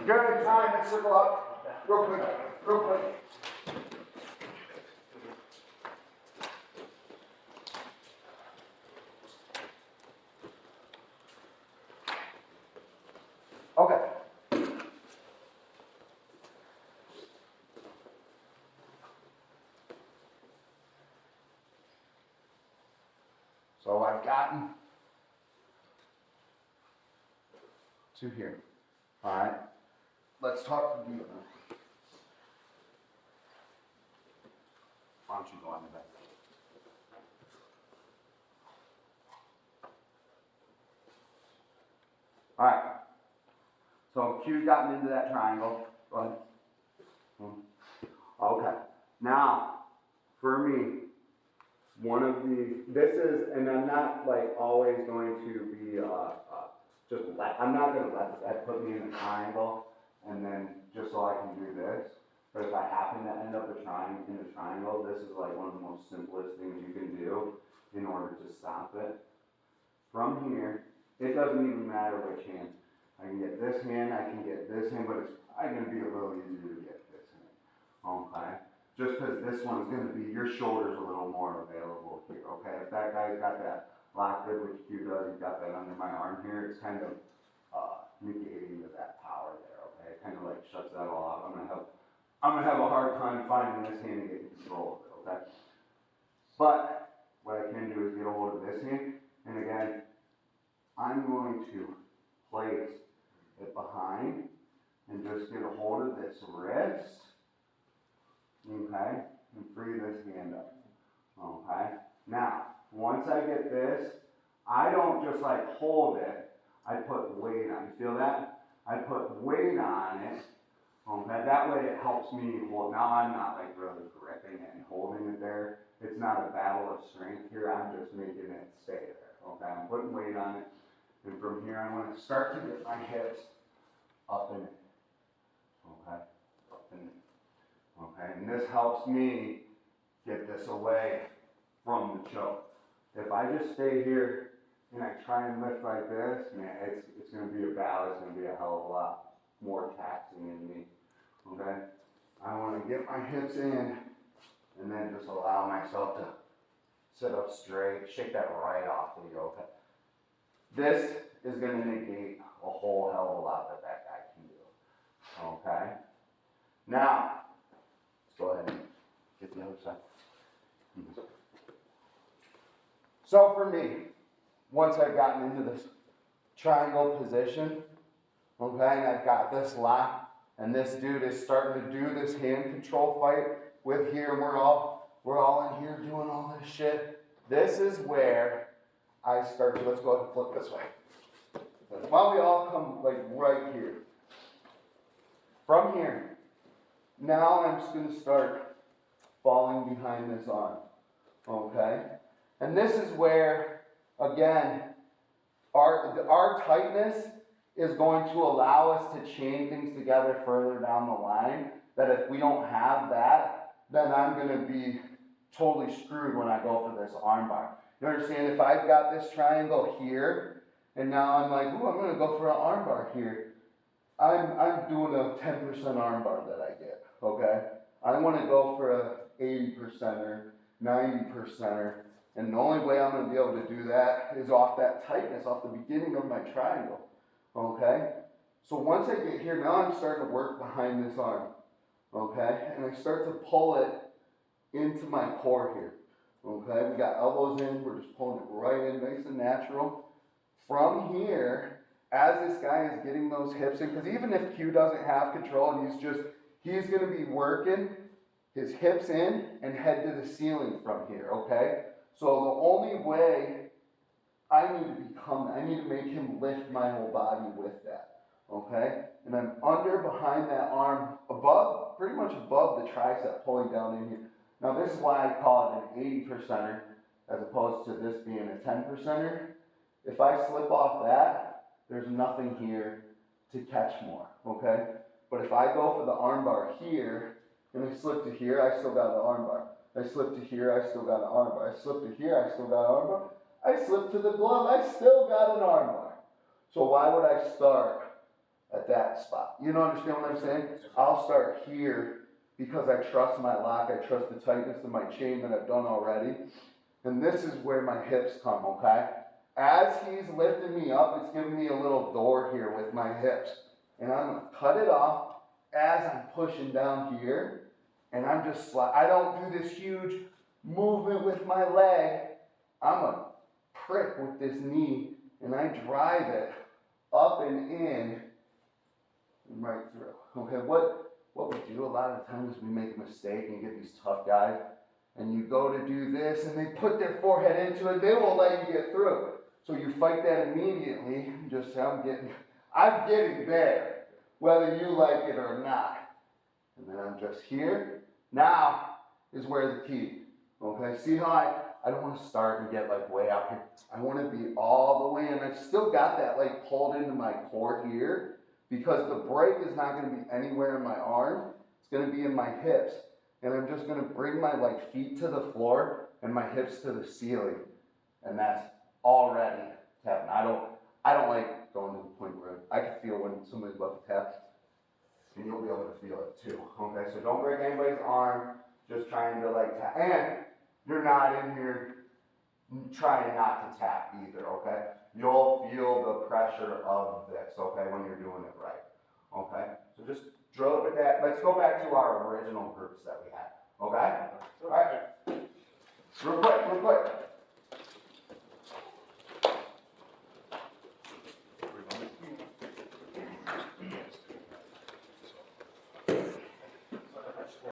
Good time and circle up. Real quick, real quick. Okay. So I've gotten to here. All right. Let's talk to you. Why don't you go on the back? All right. So Q's gotten into that triangle. Go ahead. Okay. Now, for me, this is, and I'm not like always going to be I'm not going to let that put me in a triangle and then just so I can do this. But if I happen to end up in a triangle, this is like one of the most simplest things you can do in order to stop it. From here, it doesn't even matter which hand. I can get this hand, I can get this hand, but it's probably going to be a little easier to get this hand. Okay? Just because this one's going to be, your shoulder's a little more available here. Okay? If that guy's got that lock good, which Q does, he's got that under my arm here, it's kind of negating that power there. Okay? It kind of like shuts that all off. I'm gonna have a hard time finding this hand and getting control of it. Okay? But what I can do is get a hold of this hand, and again, I'm going to place it behind and just get a hold of this wrist, okay, and free this hand up, okay. Now, once I get this, I don't just like hold it, I put weight on it. You feel that? I put weight on it, okay, that way it helps me hold. Now I'm not like really gripping it and holding it there. It's not a battle of strength here, I'm just making it stay there, okay. I'm putting weight on it. And from here, I want to start to get my hips up in it. Okay? Up in it. Okay? And this helps me get this away from the choke. If I just stay here and I try and lift like this, man, it's going to be a battle. It's going to be a hell of a lot more taxing in me. Okay? I want to get my hips in and then just allow myself to sit up straight. Shake that right off of you. Okay? This is going to negate a whole hell of a lot that guy can do. Okay? Now, let's go ahead and get the other side. So for me, once I've gotten into this triangle position, okay, and I've got this lock, and this dude is starting to do this hand control fight with here, and we're all in here doing all this shit. This is where I start to, let's go ahead and flip this way. While we all come like right here. From here, now I'm just going to start falling behind this arm. Okay? And this is where, again, our tightness is going to allow us to chain things together further down the line. That if we don't have that, then I'm going to be totally screwed when I go for this arm bar. You understand? If I've got this triangle here, and now I'm like, ooh, I'm going to go for an arm bar here. I'm doing a 10% arm bar that I get, okay? I want to go for a 80%er, 90%er, and the only way I'm going to be able to do that is off that tightness, off the beginning of my triangle, okay? So once I get here, now I'm starting to work behind this arm, okay? And I start to pull it into my core here. Okay, we got elbows in, we're just pulling it right in, nice and natural. From here, as this guy is getting those hips in, because even if Q doesn't have control and he's going to be working his hips in and head to the ceiling from here, okay? So the only way I need to make him lift my whole body with that, okay? And I'm behind that arm, pretty much above the tricep, pulling down in here. Now this is why I call it an 80%er as opposed to this being a 10%er. If I slip off that, there's nothing here to catch more, okay? But if I go for the arm bar here, and I slip to here, I still got an arm bar. I slip to here, I still got an arm bar. I slip to here, I still got an arm bar. I slip to the glove, I still got an arm bar. So why would I start at that spot. You know, understand what I'm saying? I'll start here because I trust my lock, I trust the tightness of my chain that I've done already. And this is where my hips come, okay? As he's lifting me up, it's giving me a little door here with my hips. And I'm gonna cut it off as I'm pushing down here. And I'm just I don't do this huge movement with my leg. I'm a prick with this knee, and I drive it up and in and right through. Okay, what we do a lot of times is we make a mistake and you get these tough guys, and you go to do this, and they put their forehead into it, they won't let you get through. So you fight that immediately, and just say, I'm getting there, whether you like it or not. And then I'm just here. Now is where the key. Okay, see how I don't want to start and get like way out here. I want to be all the way in. I've still got that like pulled into my core here because the break is not going to be anywhere in my arms. It's going to be in my hips. And I'm just going to bring my like feet to the floor and my hips to the ceiling. And that's already tapping. I don't like going to the point where I can feel when somebody's about to tap. And you'll be able to feel it too. Okay, so don't break anybody's arm. Just trying to like tap. And you're not in here trying not to tap either, okay? You'll feel the pressure of this, okay, when you're doing it right, okay? So just drill it with that. Let's go back to our original groups that we had, okay? All right.